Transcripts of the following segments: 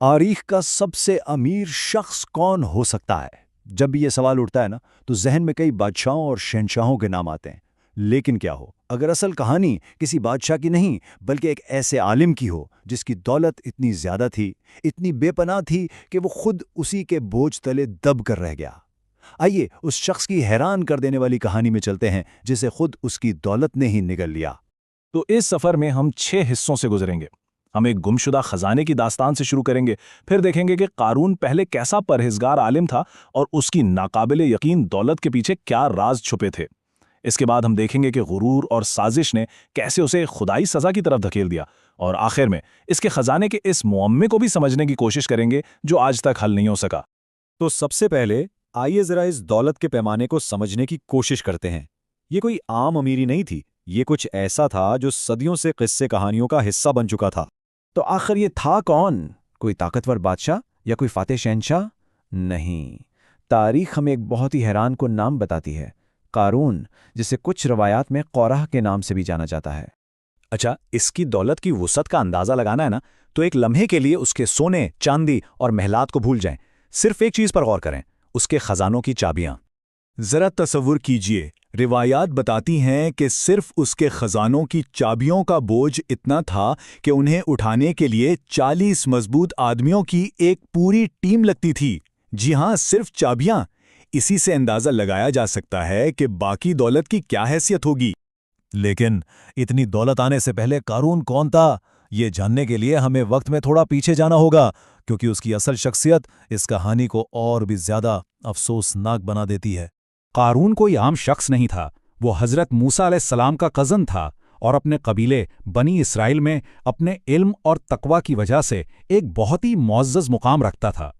تاریخ کا سب سے امیر شخص کون ہو سکتا ہے؟ جب بھی یہ سوال اٹھتا ہے نا تو ذہن میں کئی بادشاہوں اور شہنشاہوں کے نام آتے ہیں۔ لیکن کیا ہو اگر اصل کہانی کسی بادشاہ کی نہیں بلکہ ایک ایسے عالم کی ہو جس کی دولت اتنی زیادہ تھی، اتنی بے پناہ تھی کہ وہ خود اسی کے بوجھ تلے دب کر رہ گیا۔ آئیے اس شخص کی حیران کر دینے والی کہانی میں چلتے ہیں جسے خود اس کی دولت نے ہی نگل لیا۔ تو اس سفر میں ہم 6 حصوں سے گزریں گے۔ ہم ایک گمشدہ خزانے کی داستان سے شروع کریں گے، پھر دیکھیں گے کہ قارون پہلے کیسا پرہیزگار عالم تھا اور اس کی ناقابل یقین دولت کے پیچھے کیا راز چھپے تھے۔ اس کے بعد ہم دیکھیں گے کہ غرور اور سازش نے کیسے اسے خدائی سزا کی طرف دھکیل دیا، اور آخر میں اس کے خزانے کے اس معمے کو بھی سمجھنے کی کوشش کریں گے جو آج تک حل نہیں ہو سکا۔ تو سب سے پہلے آئیے ذرا اس دولت کے پیمانے کو سمجھنے کی کوشش کرتے ہیں۔ یہ کوئی عام امیری نہیں تھی، یہ کچھ ایسا تھا جو صدیوں سے قصے کہانیوں کا حصہ بن چکا تھا۔ تو آخر یہ تھا کون؟ کوئی طاقتور بادشاہ یا کوئی فاتح شہنشاہ؟ نہیں، تاریخ ہمیں ایک بہت ہی حیران کن نام بتاتی ہے، قارون، جسے کچھ روایات میں قورہ کے نام سے بھی جانا جاتا ہے۔ اچھا، اس کی دولت کی وسعت کا اندازہ لگانا ہے نا، تو ایک لمحے کے لیے اس کے سونے، چاندی اور محلات کو بھول جائیں، صرف ایک چیز پر غور کریں، اس کے خزانوں کی چابیاں۔ ذرا تصور کیجئے، روایات بتاتی ہیں کہ صرف اس کے خزانوں کی چابیوں کا بوجھ اتنا تھا کہ انہیں اٹھانے کے لیے 40 مضبوط آدمیوں کی ایک پوری ٹیم لگتی تھی۔ جی ہاں، صرف چابیاں۔ اسی سے اندازہ لگایا جا سکتا ہے کہ باقی دولت کی کیا حیثیت ہوگی۔ لیکن اتنی دولت آنے سے پہلے قارون کون تھا؟ یہ جاننے کے لیے ہمیں وقت میں تھوڑا پیچھے جانا ہوگا، کیونکہ اس کی اصل شخصیت اس کہانی کو اور بھی زیادہ افسوسناک بنا دیتی ہے۔ قارون کوئی عام شخص نہیں تھا، وہ حضرت موسیٰ علیہ السلام کا کزن تھا، اور اپنے قبیلے بنی اسرائیل میں اپنے علم اور تقوی کی وجہ سے ایک بہت ہی معزز مقام رکھتا تھا۔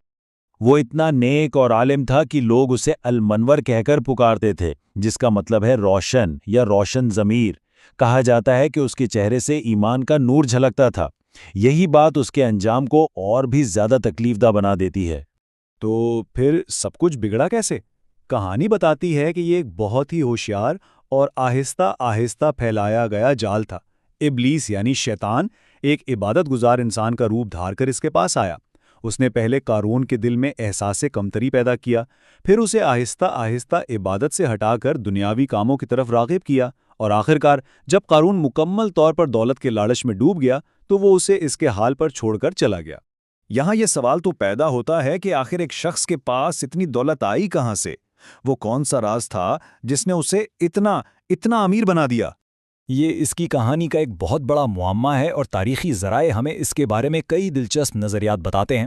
وہ اتنا نیک اور عالم تھا کہ لوگ اسے المنور کہہ کر پکارتے تھے، جس کا مطلب ہے روشن یا روشن ضمیر۔ کہا جاتا ہے کہ اس کے چہرے سے ایمان کا نور جھلکتا تھا۔ یہی بات اس کے انجام کو اور بھی زیادہ تکلیف دہ بنا دیتی ہے۔ تو پھر سب کچھ بگڑا کیسے؟ کہانی بتاتی ہے کہ یہ ایک بہت ہی ہوشیار اور آہستہ آہستہ پھیلایا گیا جال تھا۔ ابلیس یعنی شیطان ایک عبادت گزار انسان کا روپ دھار کر اس کے پاس آیا۔ اس نے پہلے قارون کے دل میں احساس کمتری پیدا کیا، پھر اسے آہستہ آہستہ عبادت سے ہٹا کر دنیاوی کاموں کی طرف راغب کیا، اور آخرکار جب قارون مکمل طور پر دولت کے لالچ میں ڈوب گیا تو وہ اسے اس کے حال پر چھوڑ کر چلا گیا۔ یہاں یہ سوال تو پیدا ہوتا ہے کہ آخر ایک شخص کے پاس اتنی دولت آئی کہاں سے؟ وہ کون سا راز تھا جس نے اسے اتنا امیر بنا دیا؟ یہ اس کی کہانی کا ایک بہت بڑا معمہ ہے، اور تاریخی ذرائع ہمیں اس کے بارے میں کئی دلچسپ نظریات بتاتے ہیں۔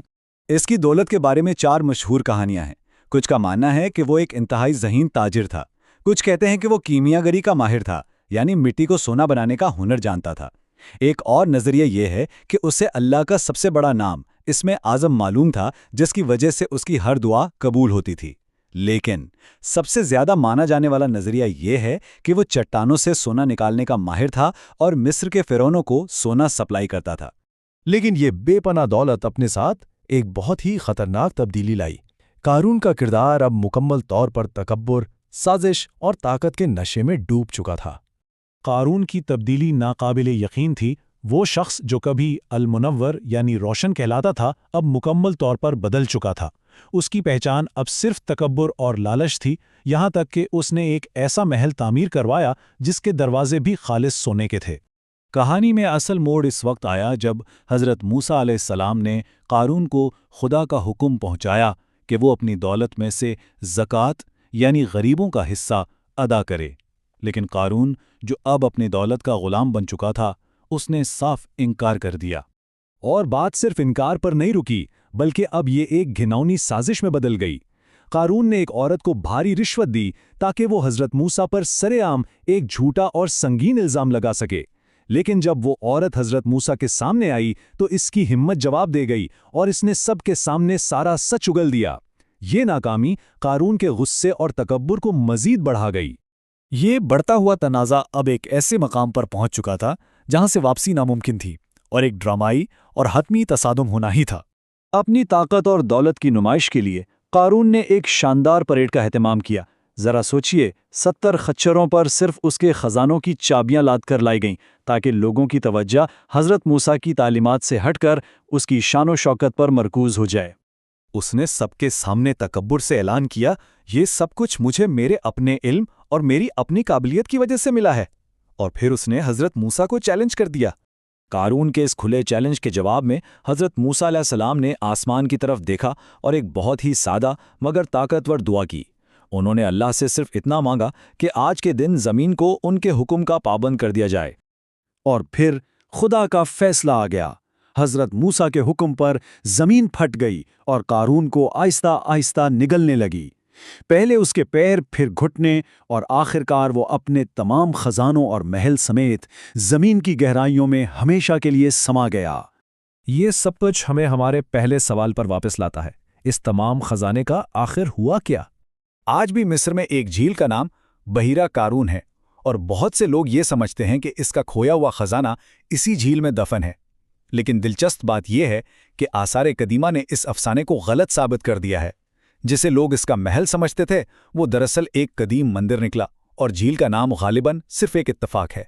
اس کی دولت کے بارے میں 4 مشہور کہانیاں ہیں۔ کچھ کا ماننا ہے کہ وہ ایک انتہائی ذہین تاجر تھا، کچھ کہتے ہیں کہ وہ کیمیا گری کا ماہر تھا، یعنی مٹی کو سونا بنانے کا ہنر جانتا تھا۔ ایک اور نظریہ یہ ہے کہ اسے اللہ کا سب سے بڑا نام اسم اعظم معلوم تھا، جس کی وجہ سے اس کی ہر دعا قبول ہوتی تھی۔ لیکن سب سے زیادہ مانا جانے والا نظریہ یہ ہے کہ وہ چٹانوں سے سونا نکالنے کا ماہر تھا اور مصر کے فرعونوں کو سونا سپلائی کرتا تھا۔ لیکن یہ بے پناہ دولت اپنے ساتھ ایک بہت ہی خطرناک تبدیلی لائی۔ قارون کا کردار اب مکمل طور پر تکبر، سازش اور طاقت کے نشے میں ڈوب چکا تھا۔ قارون کی تبدیلی ناقابل یقین تھی۔ وہ شخص جو کبھی المنور یعنی روشن کہلاتا تھا، اب مکمل طور پر بدل چکا تھا۔ اس کی پہچان اب صرف تکبر اور لالچ تھی، یہاں تک کہ اس نے ایک ایسا محل تعمیر کروایا جس کے دروازے بھی خالص سونے کے تھے۔ کہانی میں اصل موڑ اس وقت آیا جب حضرت موسیٰ علیہ السلام نے قارون کو خدا کا حکم پہنچایا کہ وہ اپنی دولت میں سے زکوٰۃ یعنی غریبوں کا حصہ ادا کرے۔ لیکن قارون، جو اب اپنی دولت کا غلام بن چکا تھا، اس نے صاف انکار کر دیا۔ اور بات صرف انکار پر نہیں رکی، بلکہ اب یہ ایک گھناؤنی سازش میں بدل گئی۔ قارون نے ایک عورت کو بھاری رشوت دی تاکہ وہ حضرت موسیٰ پر سرِ عام ایک جھوٹا اور سنگین الزام لگا سکے۔ لیکن جب وہ عورت حضرت موسیٰ کے سامنے آئی تو اس کی ہمت جواب دے گئی اور اس نے سب کے سامنے سارا سچ اگل دیا۔ یہ ناکامی قارون کے غصے اور تکبر کو مزید بڑھا گئی۔ یہ بڑھتا ہوا تنازع اب ایک ایسے مقام پر پہنچ چکا تھا جہاں سے واپسی ناممکن تھی، اور ایک ڈرامائی اور حتمی تصادم ہونا ہی تھا۔ اپنی طاقت اور دولت کی نمائش کے لیے قارون نے ایک شاندار پریڈ کا اہتمام کیا۔ ذرا سوچئے، 70 خچروں پر صرف اس کے خزانوں کی چابیاں لاد کر لائی گئیں تاکہ لوگوں کی توجہ حضرت موسیٰ کی تعلیمات سے ہٹ کر اس کی شان و شوکت پر مرکوز ہو جائے۔ اس نے سب کے سامنے تکبر سے اعلان کیا، یہ سب کچھ مجھے میرے اپنے علم اور میری اپنی قابلیت کی وجہ سے ملا ہے، اور پھر اس نے حضرت موسیٰ کو چیلنج کر دیا۔ قارون کے اس کھلے چیلنج کے جواب میں حضرت موسیٰ علیہ السلام نے آسمان کی طرف دیکھا اور ایک بہت ہی سادہ مگر طاقتور دعا کی۔ انہوں نے اللہ سے صرف اتنا مانگا کہ آج کے دن زمین کو ان کے حکم کا پابند کر دیا جائے۔ اور پھر خدا کا فیصلہ آ گیا۔ حضرت موسیٰ کے حکم پر زمین پھٹ گئی اور قارون کو آہستہ آہستہ نگلنے لگی، پہلے اس کے پیر، پھر گھٹنے، اور آخرکار وہ اپنے تمام خزانوں اور محل سمیت زمین کی گہرائیوں میں ہمیشہ کے لیے سما گیا۔ یہ سب کچھ ہمیں ہمارے پہلے سوال پر واپس لاتا ہے، اس تمام خزانے کا آخر ہوا کیا؟ آج بھی مصر میں ایک جھیل کا نام بحیرہ قارون ہے، اور بہت سے لوگ یہ سمجھتے ہیں کہ اس کا کھویا ہوا خزانہ اسی جھیل میں دفن ہے۔ لیکن دلچسپ بات یہ ہے کہ آثار قدیمہ نے اس افسانے کو غلط ثابت کر دیا ہے۔ جسے لوگ اس کا محل سمجھتے تھے، وہ دراصل ایک قدیم مندر نکلا، اور جھیل کا نام غالباً صرف ایک اتفاق ہے۔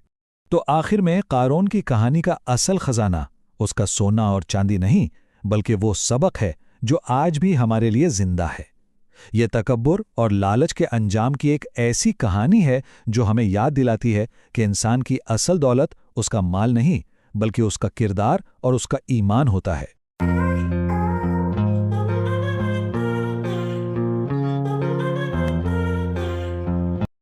تو آخر میں قارون کی کہانی کا اصل خزانہ اس کا سونا اور چاندی نہیں، بلکہ وہ سبق ہے جو آج بھی ہمارے لیے زندہ ہے۔ یہ تکبر اور لالچ کے انجام کی ایک ایسی کہانی ہے جو ہمیں یاد دلاتی ہے کہ انسان کی اصل دولت اس کا مال نہیں، بلکہ اس کا کردار اور اس کا ایمان ہوتا ہے۔